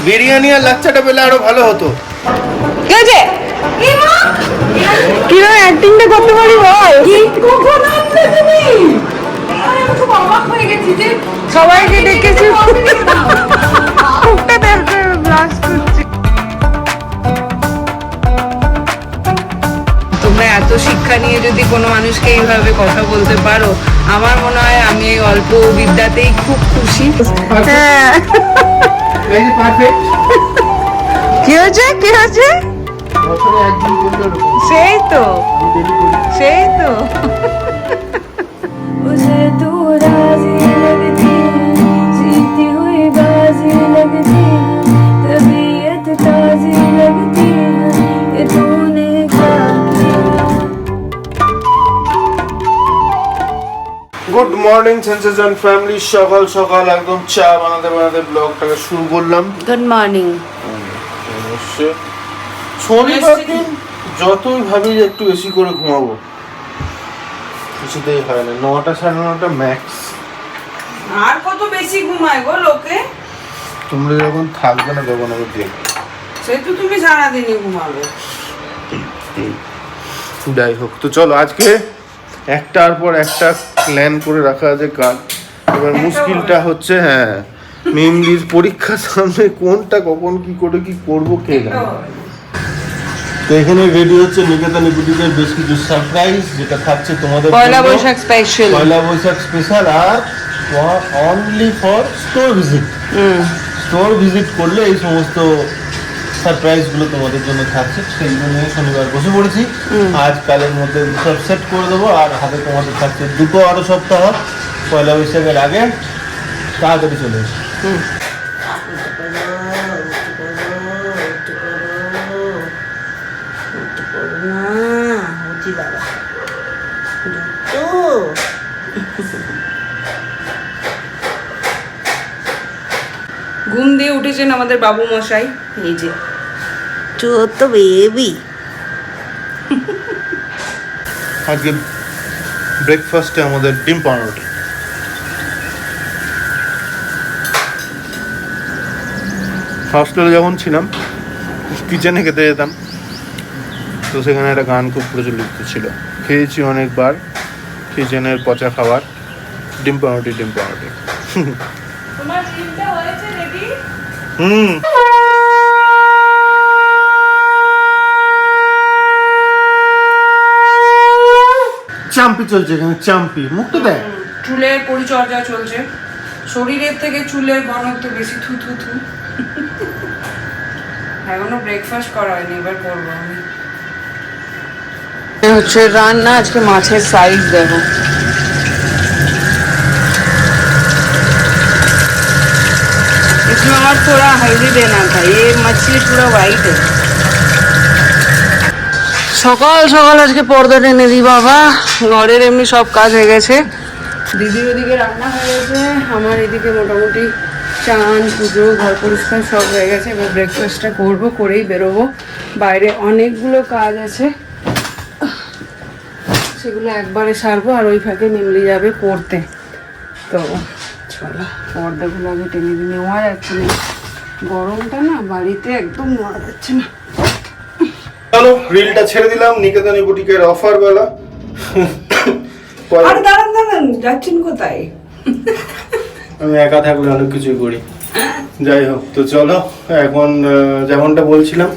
বিরিয়ানি আর লাচ্চাটা পেলে আরো ভালো হতো। কি হয়েছে? কিরকম অ্যাক্টিংটা করতে পারি বল? সবাইকে ডেকেছি, ব্লাস্ট করছি। তোমরা এত শিক্ষা নিয়ে যদি কোনো মানুষকে এইভাবে কথা বলতে পারো, আমার মনে হয় আমি এই অল্প বিদ্যাতেই খুব খুশি। হ্যাঁ, কি হয়েছে কি হয়েছে? সেই তো সেই তো उसे तू राजी लगती है, जीती हुई बाजी लगती है, तबीयत ताजी लगती है, ये तूने क्या किया। গুড মর্নিং সেন্সেশন ফ্যামিলি, সকাল সকাল একদম চা বানাতে বানাতে ব্লগটাকে শুরু করলাম। Good morning. অবশ্যই শনিবার দিন যতই ভাবি যে একটু বেশি করে ঘুমাবো, কিছুতেই হয় না। 9টা 9:30 ম্যাক্স। আর কত বেশি ঘুমায় গো লোকে? তোমরা যখন থাকবে না তখন আমি দেখবো। সেই তো তুমি সারাদিনই ঘুমাবে। যাই হোক, তো চলো আজকে একটার পর একটা প্ল্যান করে রাখা আছে কাজ। এবার মুশকিলটা হচ্ছে, হ্যাঁ, মিমলির পরীক্ষার সামনে কোনটা কখন কি করে কি করবো কে জানে। তো এখানে রেডি হচ্ছে নিকেতন বুটিকের বেশ কিছু সারপ্রাইজ, যেটা থাকছে তোমাদের পয়লা বৈশাখ স্পেশাল। পয়লা বৈশাখ স্পেশাল, আর only for store visit. Store visit করলে এই সমস্ত সারপ্রাইজ গুলো তোমাদের জন্য থাকছে। সেইগুলো নিয়ে শনিবার বসে পড়েছি। আজ কালের মধ্যে সব সেট করে দেবো, আর হাতে তোমাদের থাকছে দুটো আরো সপ্তাহ পয়লা বৈশাখের আগে। তাড়াতাড়ি চলে এসো। ঘুম দিয়ে উঠেছেন আমাদের বাবু মশাই, এই যে ছোট বেবি। আজকে ব্রেকফাস্টে আমাদের ডিম পাউরুটি। হস্টেলে যখন ছিলাম কিচেনে খেতে যেতাম, তো সেখানে একটা গান খুব প্রচলিত ছিল। খেয়েছি অনেকবার কিচেনের পচা খাবার, ডিম পাউরুটি ডিম পাউরুটি। তোমার ডিমটা হয়েছে রেডি? চাম্পি চলছে এখানে, চাম্পি মুখটা দেয়। চুলের পরিচর্যা চলছে, শরীরের থেকে চুলের ঘনত্ব বেশি। থু থু থু। এখনো ব্রেকফাস্ট করা হয়নি, এবার করবো আমি। হচ্ছে রান্না আজকে, মাছের সাইজ দেখো। इसमें और थोड़ा हल्दी देना था, ये मछली पूरा वाइट है। সকাল সকাল আজকে পর্দা টেনে দিই বাবা। ঘরের এমনি সব কাজ হয়ে গেছে, দিদির ওদিকে রান্না হয়ে গেছে, আমার এদিকে মোটামুটি চান পুজো ঘর পরিষ্কার সব হয়ে গেছে। এবার ব্রেকফাস্টটা করবো, করেই বেরোবো। বাইরে অনেকগুলো কাজ আছে, সেগুলো একবারে সারবো, আর ওই ফাঁকে মিমলি যাবে পড়তে। তো চলো পর্দাগুলো আগে টেনে দিয়ে নেওয়া যাচ্ছে না, গরমটা না বাড়িতে একদম নেওয়া যাচ্ছে না। চলো রিলটা ছেড়ে দিলাম। নিকেতন বুটিকের অফার বেলা। আর দাঁড়ান দাঁড়ান, যাচ্ছেন কোথায়? আমি একা থাকলে অনেক কিছুই করি। যাই হোক, তো চলো এখন যেমনটা বলছিলাম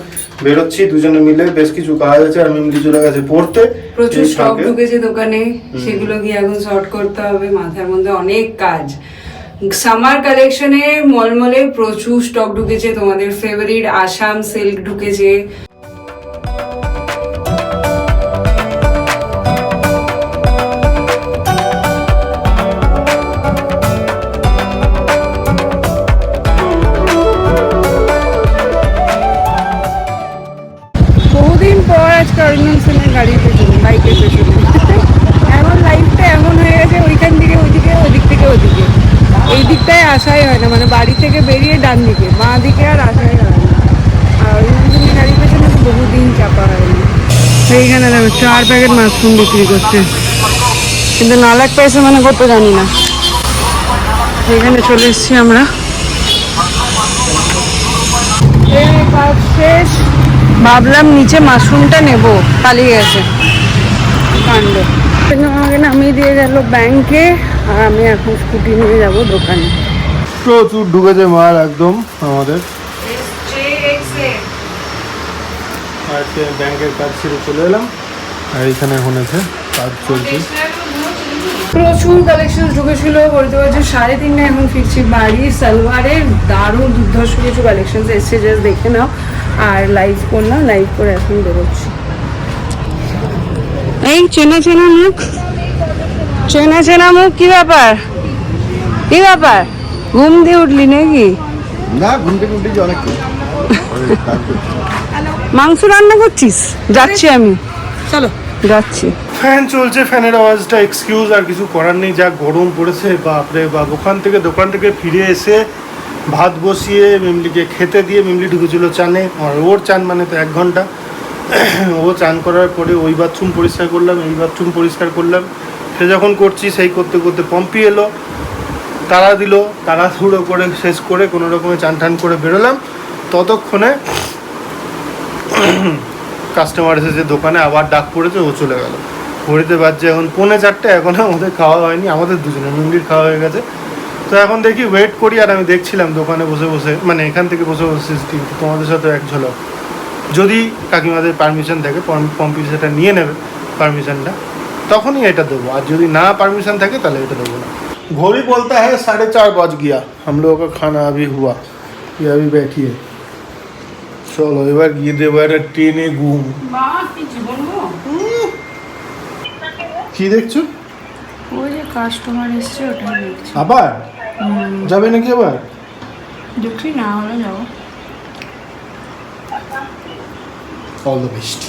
বেরোচ্ছি দুজনে মিলে। বেশ কিছু কাজ আছে, আর মিমলি চলে গেছে পড়তে। প্রচুর স্টক ঢুকেছে দোকানে, সেগুলো গিয়ে এখন শর্ট করতে হবে। মাথার মধ্যে অনেক কাজ। সামার কালেকশনে মলমলে প্রচুর স্টক ঢুকেছে। তোমাদের ফেভারিট আসাম সিল্ক ঢুকেছে। বহুদিন পর আজকে অরিজিনাল সিনের গাড়িতে চলি, বাইকের পেছনে। এখন লাইফটা এমন হয়ে গেছে, ওইখান থেকে ওইদিকে, ওইদিক থেকে ওইদিকে, এই দিকটায় আসাই হয় না। মানে বাড়ি থেকে বেরিয়ে ডান দিকে, বাঁ দিকে আর আসাই হয় না। আর অরিজিনাল সিনের গাড়ির পেছনে তো বহুদিন চাপা হয়নি। এইখানে দেখো 4 প্যাকেট মাশরুম বিক্রি করছে, কিন্তু নালাক পেয়েছে মানে কত জানি না। এখানে চলে এসেছি আমরা। কাজ শেষ, ভাবলাম নিচে মাশরুমটা নেব, পালিয়ে গেছে কাণ্ড। আমাকে নামিয়ে দিয়ে গেল ব্যাংকে, আর আমি এখন স্কুটি নিয়ে যাব দোকানে। প্রচুর ঢুকেছে মাল একদম আমাদের। আজকে ব্যাংকের কাজ ছেড়ে চলে এলাম, আর এখানে এখন আছে কাজ চলছে। প্রচুর কালেকশন ঢুকেছিল, বলতে পারছি 3:30। এখন ফিরছি বাড়ি। সালোয়ারের দারুণ দুর্ধর্ষ কিছু কালেকশন এসছে, জাস্ট দেখে নাও। আর লাইভ করলাম, লাইভ করে এখন বেরোচ্ছি। এই চেনা চেনা মুখ, চেনা চেনা মুখ, কি ব্যাপার কি ব্যাপার? ঘুম দিয়ে উঠলি নাকি? না, ঘুম থেকে উঠেছি অনেক। মাংস রান্না করছিস? যাচ্ছি আমি, চলো যাচ্ছি। ফ্যান চলছে, ফ্যানের আওয়াজটা এক্সকিউজ, আর কিছু করার নেই। যা গরম পড়েছে বাপরে বাপ। দোকান থেকে ফিরে এসে ভাত বসিয়ে মিমলিকে খেতে দিয়ে, মিমলি ঢুকেছিল চানে, আর ওর চান মানে তো 1 ঘন্টা। ও চান করার পরে ওই বাথরুম পরিষ্কার করলাম, এই বাথরুম পরিষ্কার করলাম। সে যখন করছি সেই করতে করতে পম্পি এলো, তাড়া দিল, তাড়াহুড়ো করে শেষ করে কোনো রকমে চান টান করে বেরোলাম। ততক্ষণে কাস্টমার এসেছে দোকানে, আবার ডাক পড়েছে, ও চলে গেল। ঘড়িতে বাজছে এখন 3:45, এখনও আমাদের খাওয়া হয়নি। আমাদের দুজনে, মিমলির খাওয়া হয়ে গেছে। তো এখন দেখি ওয়েট করি। আর আমি দেখছিলাম দোকানে বসে বসে, মানে এখান থেকে বসে বসে তোমাদের সাথে এক ঝলক, যদি কাকিমাদের পারমিশন থাকে, পম্পি সেটা নিয়ে নেবে পারমিশনটা, তখনই এটা দেবো। আর যদি না পারমিশন থাকে তাহলে এটা দেবো না। घड़ी बोलता है 4:30 बज गया, हम लोगों का खाना अभी हुआ, ये अभी बैठिए। চলো এবার গিয়ে দেবো একটা ট্রেনে ঘুম। কি দেখছো? ওই যে কাস্টমার এসছে, ওটাই দেখছি। আবার যাবে নাকি? আবার দেখি, না হলে যাবো। All the best.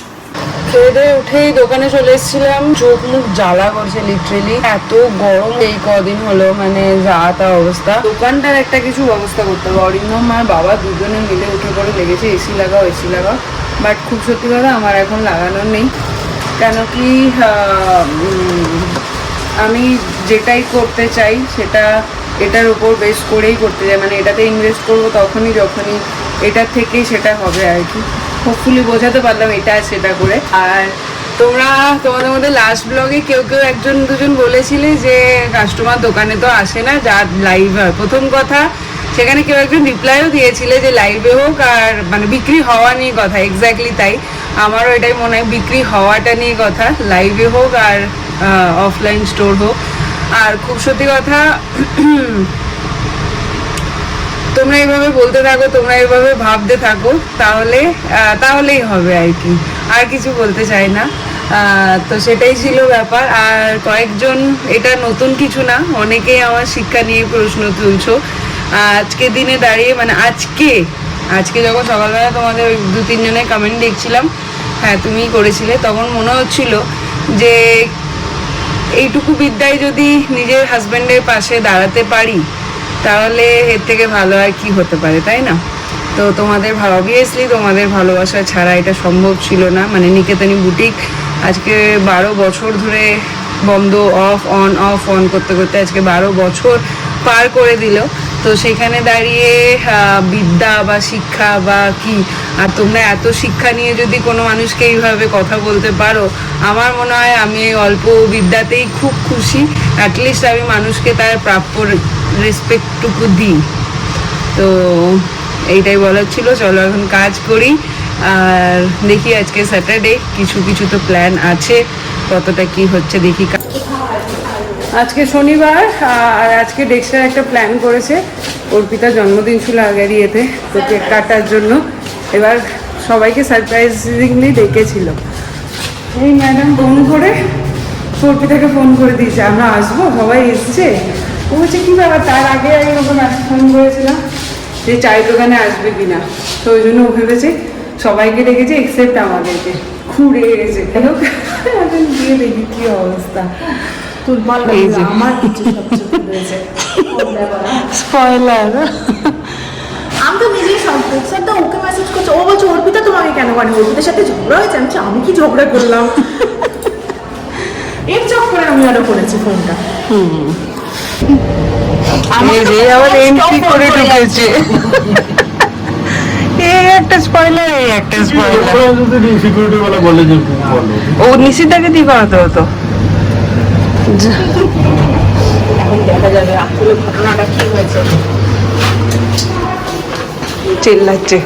খেয়ে উঠেই দোকানে চলে এসেছিলাম। চোখ মুখ জ্বালা করছে লিটারেলি, এত গরম এই কদিন হলো, মানে যা তা অবস্থা। দোকানটার একটা কিছু ব্যবস্থা করতে হবে। অরিন্দম আর বাবা দুজনে মিলে উঠে পড়ে লেগেছে এসি লাগাও এসি লাগাও, বাট খুব সত্যি কথা আমার এখন লাগানোর নেই। কেন কি আমি যেটাই করতে চাই সেটা এটার উপর বেস করেই করতে চাই, মানে এটাতে ইনভেস্ট করবো তখনই যখনই এটার থেকেই সেটা হবে আর কি। হোপফুলি বোঝাতে পারলাম এটা সেটা করে। আর তোমরা তোমাদের মধ্যে লাস্ট ব্লগে কেউ কেউ একজন দুজন বলেছিলে যে কাস্টমার দোকানে তো আসে না, যা লাইভ হয়। প্রথম কথা, সেখানে কেউ একজন রিপ্লাইও দিয়েছিলে যে লাইভে হোক আর মানে বিক্রি হওয়া নিয়ে কথা। এক্স্যাক্টলি তাই, আমারও এটাই মনে হয়, বিক্রি হওয়াটা নিয়ে কথা, লাইভে হোক আর অফলাইন স্টোর হোক। আর খুব সত্যি কথা, তোমরা এইভাবে বলতে থাকো, তোমরা এইভাবে ভাবতে থাকো, তাহলেই হবে আর কি। আর কিছু বলতে চাই না। তো সেটাই ছিল ব্যাপার। আর কয়েকজন, এটা নতুন কিছু না, অনেকেই আমার শিক্ষা নিয়ে প্রশ্ন তুলছো। আজকে দিনে দাঁড়িয়ে, মানে আজকে যখন সকালবেলা তোমাদের ওই 2-3 জনের কমেন্ট দেখছিলাম, হ্যাঁ তুমিই করেছিলে, তখন মনে হচ্ছিল যে এইটুকু বিদ্যায় যদি নিজের হাজব্যান্ডের পাশে দাঁড়াতে পারি তাহলে এর থেকে ভালো আর কি হতে পারে, তাই না? তো তোমাদের অবভিয়াসলি তোমাদের ভালোবাসা ছাড়া এটা সম্ভব ছিল না। মানে নিকেতনী বুটিক আজকে 12 বছর ধরে বন্ধ, অফ অন করতে করতে আজকে 12 বছর পার করে দিল। তো সেখানে দাঁড়িয়ে বিদ্যা বা শিক্ষা বা কি, আর তোমরা এত শিক্ষা নিয়ে যদি কোনো মানুষকে এইভাবে কথা বলতে পারো, আমার মনে হয় আমি এই অল্প বিদ্যাতেই খুব খুশি। অ্যাটলিস্ট আমি মানুষকে তার প্রাপ্য রেসপেক্টটুকু দিই। তো এইটাই বলার ছিল। চলো এখন কাজ করি, আর দেখি আজকে স্যাটারডে, কিছু তো প্ল্যান আছে, কতটা কি হচ্ছে দেখি। আজকে শনিবার, আর আজকে ডেক্সটার একটা প্ল্যান করেছে। অর্পিতার জন্মদিন ছিল আগের ইয়েতে, তো কেক কাটার জন্য এবার সবাইকে সারপ্রাইজিংলি ডেকেছিল। এই ম্যাডাম ফোন করে অর্পিতাকে ফোন করে দিয়েছে আমরা আসবো, সবাই এসছে। ও বলছে কী ব্যাপার, তার আগে ওরকম ফোন করেছিলাম যে চায়ের দোকানে আসবে কিনা, তো ওই জন্য ও ভেবেছে সবাইকে ডেকেছে এক্সেপ্ট আমাদেরকে। ঘুরে গেছে, এখন গিয়ে দেখি কী অবস্থা। আমার কিছু সবচেয়ে স্পয়লার। আমি তো নিজেই স্যার তো ওকে মেসেজ করছে, ও বলছে অর্পিতা তোমাকে কেন করে, অর্পিতার সাথে ঝগড়া হয়েছে। আমি কি ঝগড়া করলাম? এর চক্করে আমি আরো করেছি ফোনটা। আমি যে আবার এন্ট্রি করে ঢুকেছে, এই একটা স্পয়লার, এই একটা স্পয়লার। যদি সিকিউরিটি বলে বলে যে বলো ও নিশিতাকে দিয়ে করাতে হতো। এখন দেখা যাবে আসলে ঘটনাটা কি হয়েছে। চিল্লাচ্ছে।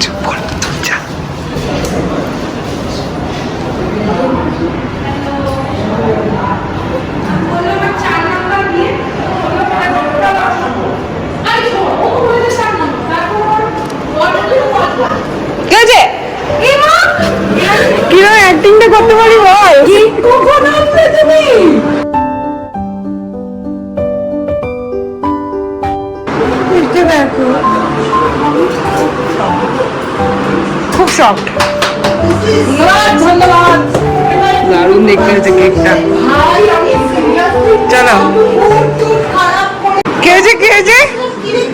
চুপ কর, চুপ যা। কে আছে? কিরকম অ্যাক্টিংটা করতে পারি বল? কখন আসবে তুমি? দেখো খুব সফট, ধন্যবাদ। দারুণ দেখতে হয়েছে কেকটা। চলো, কে হয়েছে কে হয়েছে?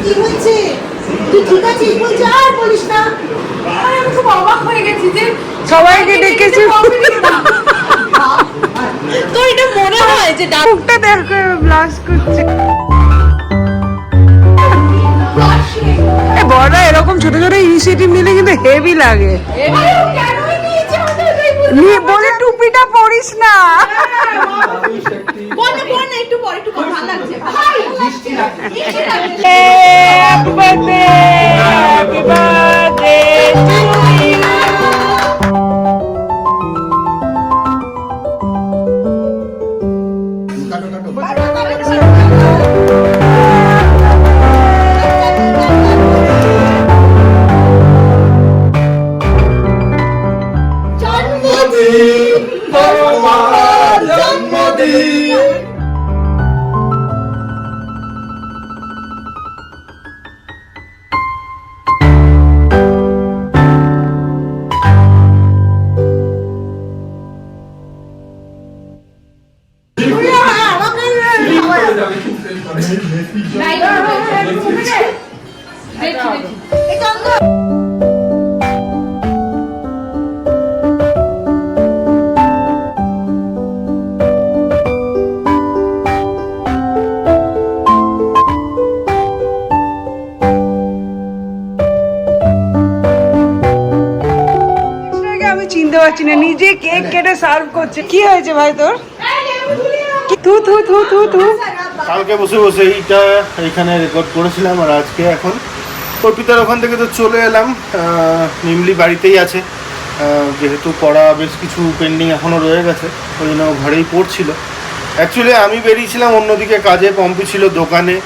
কি হয়েছে? তুই ঠিক আছিস বলছি, আর বলিস না। আরে আমি খুব অবাক হয়ে গেছি যে সবাইকে ডেকেছে। তো এটা মনে হয় যে মুখটা দেখো ব্লাশ করছে। বড় এরকম ছোট ছোট ইনিশিয়েটিভ নিলে কিন্তু হেভি লাগে। বলে টুপিটা পরিস না। একটু পর ভালো লাগছে। Happy birthday, happy birthday to you. আমি চিনতে পারছি না, নিজে কেক কেটে সার্ভ করছে। কি হয়েছে ভাই তোর? থু থু থু থু থু। কালকে বসে বসে এইটা এইখানে রেকর্ড করেছিলাম, আর আজকে এখন অর্পিতার ওখান থেকে তো চলে এলাম। নিমলি বাড়িতেই আছে, যেহেতু পড়া বেশ কিছু পেন্ডিং এখনও রয়ে গেছে, ওই জন্য ঘরেই পড়ছিল। অ্যাকচুয়ালি আমি বেরিয়েছিলাম অন্যদিকে কাজে, পম্পি ছিল দোকানে,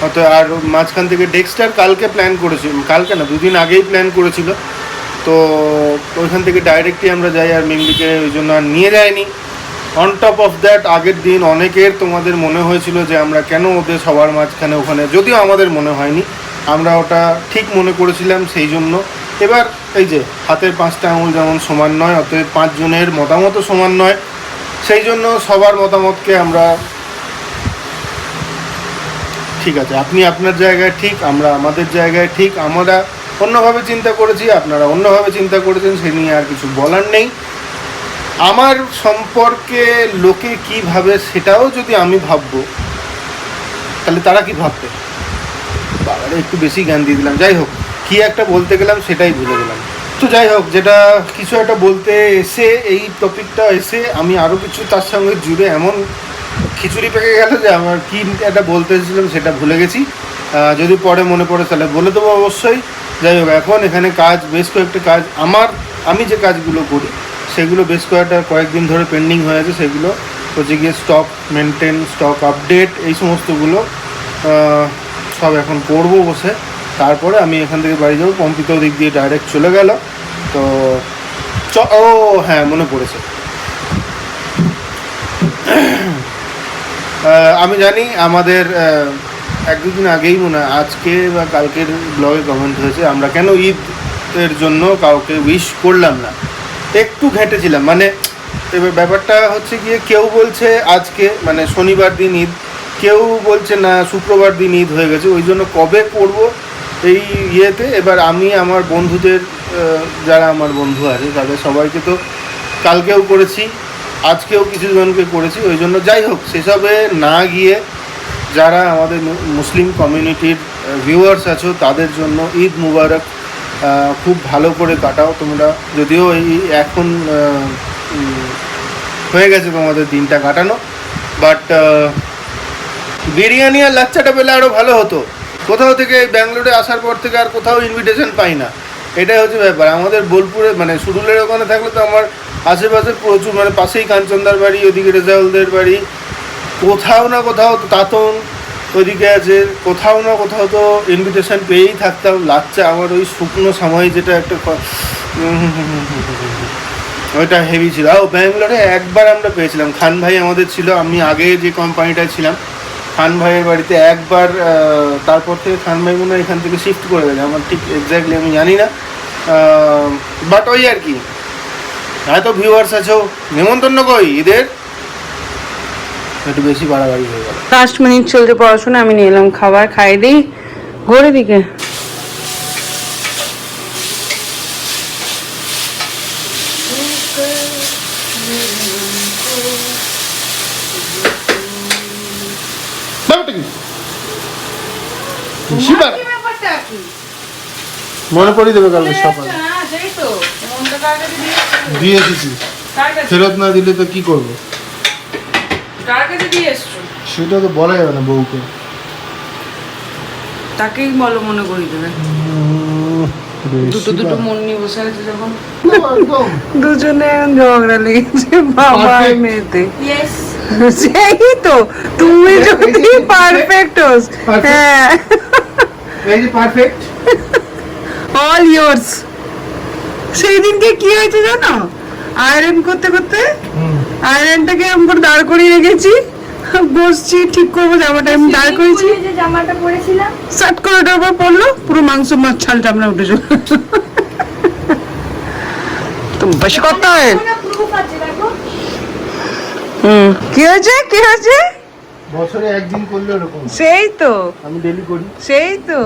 হয়তো আর মাঝখান থেকে ডেক্সটার কালকে প্ল্যান করেছিল, কালকে না দুদিন আগেই প্ল্যান করেছিল, তো ওইখান থেকে ডাইরেক্টলি আমরা যাই, আর মিমলিকে ওই জন্য আর নিয়ে যায়নি। অন টপ অফ দ্যাট আগের দিন অনেকের তোমাদের মনে হয়েছিল যে আমরা কেন ওদের সবার মাঝখানে ওখানে, যদিও আমাদের মনে হয়নি, আমরা ওটা ঠিক মনে করেছিলাম সেই জন্য। এবার এই যে হাতের 5টা আঙুল যেমন সমান নয়, অতএব 5 জনের মতামতও সমান নয়, সেই জন্য সবার মতামতকে আমরা, ঠিক আছে আপনি আপনার জায়গায় ঠিক, আমরা আমাদের জায়গায় ঠিক, আমরা অন্যভাবে চিন্তা করেছি, আপনারা অন্যভাবে চিন্তা করেছেন, সে নিয়ে আর কিছু বলার নেই। আমার সম্পর্কে লোকে কি ভাবে সেটাও যদি আমি ভাববো, তাহলে তারা কি ভাববে? বাবারে একটু বেশি জ্ঞান দিয়ে দিলাম। যাই হোক, কি একটা বলতে গেলাম সেটাই ভুলে গেলাম। তো যাই হোক, যেটা কিছু একটা বলতে এসে, এই টপিকটা এসে আমি আরও কিছু তার সঙ্গে জুড়ে এমন খিচুড়ি পেকে গেল যে আমার কি একটা বলতে এসেছিলাম সেটা ভুলে গেছি। যদি পরে মনে পড়ে তাহলে বলে দেবো অবশ্যই। যাই হোক, এখন এখানে কাজ, বেশ কয়েকটা কাজ আমি যে কাজগুলো করি সেগুলো বেশ কয়েকদিন ধরে পেন্ডিং হয়ে আছে। সেগুলো হচ্ছে গিয়ে স্টক মেনটেন, স্টক আপডেট, এই সমস্তগুলো সব এখন করবো বসে। তারপরে আমি এখান থেকে বাড়ি যাবো। পম্পিতাও দিক দিয়ে ডাইরেক্ট চলে গেল। তো ও হ্যাঁ, মনে পড়েছে, আমি জানি আমাদের 1-2 দিন আগেই মনে হয়, আজকে বা কালকের ব্লগে কমেন্ট হয়েছে আমরা কেন ঈদের জন্য কাউকে উইশ করলাম না। একটু ঘেঁটেছিলাম, মানে এবার ব্যাপারটা হচ্ছে গিয়ে কেউ বলছে আজকে মানে শনিবার দিন ঈদ, কেউ বলছে না শুক্রবার দিন ঈদ হয়ে গেছে, ওই জন্য কবে করব এই ইয়েতে। এবার আমি আমার বন্ধুদের, যারা আমার বন্ধু আছে তাদের সবাইকে তো কালকেও করেছি, আজকেও কিছু জনকে করেছি, ওই জন্য যাই হোক সেসবে না গিয়ে যারা আমাদের মুসলিম কমিউনিটির ভিউয়ার্স আছো তাদের জন্য ঈদ মুবারক। খুব ভালো করে কাটাও তোমরা, যদিও এই এখন হয়ে গেছে তোমাদের দিনটা কাটানো, বাট বিরিয়ানি আর লাচ্চাটা পেলে আরও ভালো হতো। কোথাও থেকে ব্যাঙ্গালোরে আসার পর থেকে আর কোথাও ইনভিটেশন পাই না, এটাই হচ্ছে ব্যাপার। আমাদের বোলপুরে মানে সুরুলের ওখানে থাকলে তো আমার আশেপাশে প্রচুর, মানে পাশেই কাঞ্চনদার বাড়ি, ওদিকে রেজাউলদের বাড়ি, কোথাও না কোথাও তাতন ওইদিকে আছে, কোথাও না কোথাও তো ইনভিটেশন পেয়েই থাকতাম। লাচ্চা আমার ওই শুকনো সময় যেটা একটা ওইটা হেভি ছিল। আর ব্যাঙ্গালোরে একবার আমরা পেয়েছিলাম, খান ভাই আমাদের ছিল, আমি আগে যে কোম্পানিটায় ছিলাম খান ভাইয়ের বাড়িতে একবার, তারপর থেকে খান ভাই মনে হয় এখান থেকে শিফট করে গেছে, আমার ঠিক এক্স্যাক্টলি আমি জানি না, বাট ওই আর কি। এত ভিউয়ার্স আছো, নেমন্তন্ন কই ঈদের? একটু বেশি বাড়াবাড়ি হয়ে গেল। লাস্ট মিনিট চলছে পড়াশোনা, আমি নিয়ে এলাম খাবার, খাই দিই ঘরে দিকে। মনে পড়ি দেবে কালকে সকাল দিয়ে এসেছি, ফেরত না দিলে তো কি করবো? সেটা তো বলা যাবে না বউকে। তাকেই বলো মনে করি দেবে। দুটো মন নিয়ে বসে আছে যখন, দুজনে ঝগড়া লেগেছে বাবা আর মেয়েতে। সেই তো, তুমি যদি পারফেক্ট হোস। হ্যাঁ, এই যে পারফেক্ট, অল ইয়ার্স। সেই দিনকে কি হয়েছে জানো, আয়রন করতে করতে আয়রনটাকে আমি করে দাঁড় করিয়ে রেখেছি, বসছি ঠিক করবো জামাটা, আমি দাঁড় করেছি, যে জামাটা পরেছিলাম সাট করে ওটার উপর পড়লো, পুরো মাংস মাছ ছাল টামড়া উঠে চলো। তুমি বেশি করতে হয়। প্রুফ আছে দেখো। কি হয়েছে কি হয়েছে? বছরে একদিন করলে এরকম, সেই তো আমি ডেলি করি। সেই তো